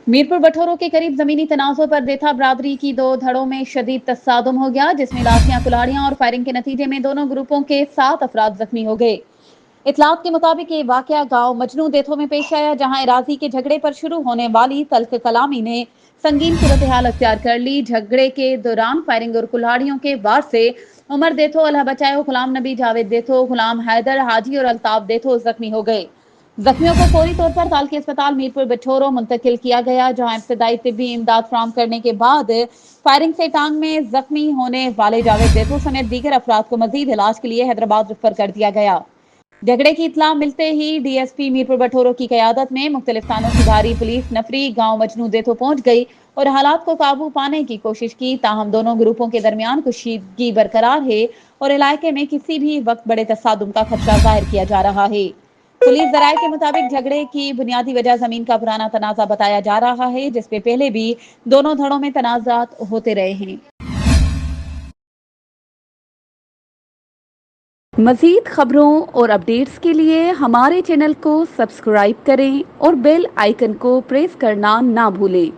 मीरपुर बठोरों के करीब जमीनी तनाज़ों पर देथा बरादरी की दो धड़ों में शदीद तसादुम हो गया, जिसमें लाठियां, कुल्हाड़ियां और फायरिंग के नतीजे में दोनों ग्रुपों के 7 अफराद जख्मी हो गए। इतलात के मुताबिक ये वाकया गांव मजनू देथो में पेश आया, जहां इराजी के झगड़े पर शुरू होने वाली तल्ख कलामी ने संगीन सूरत हाल अख्तियार कर ली। झगड़े के दौरान फायरिंग और कुल्हाड़ियों के वार से उमर देथो, अल्लाह बचाओ, गुलाम नबी, जावेद देथो, गुलाम हैदर, हाजी और अल्ताफ देथो जख्मी हो गए। जख्मियों को फौरी तौर पर तालकी अस्पताल मीरपुर बठोरो मुंतकिल किया गया, जहां इब्तदाई तिब्बी इमदाद फराहम करने के बाद फायरिंग से टांग में जख्मी होने वाले जावेद देथो समेत दीगर अफराद को मजीद इलाज के लिए हैदराबाद रेफर कर दिया गया। झगड़े की इत्तला मिलते ही डीएसपी मीरपुर बठोरो की क़यादत में मुख्तलिफ थानों की भारी पुलिस नफरी गांव मजनू देथो पहुंच गई और हालात को काबू पाने की कोशिश की। ताहम दोनों ग्रुपों के दरमियान कशीदगी बरकरार है और इलाके में किसी भी वक्त बड़े तसादुम का खदशा जाहिर किया जा रहा है। पुलिस जराये के मुताबिक झगड़े की बुनियादी वजह जमीन का पुराना तनाजा बताया जा रहा है, जिसपे पहले भी दोनों धड़ों में तनाजात होते रहे हैं। मज़ीद खबरों और अपडेट्स के लिए हमारे चैनल को सब्सक्राइब करें और बेल आइकन को प्रेस करना ना भूलें।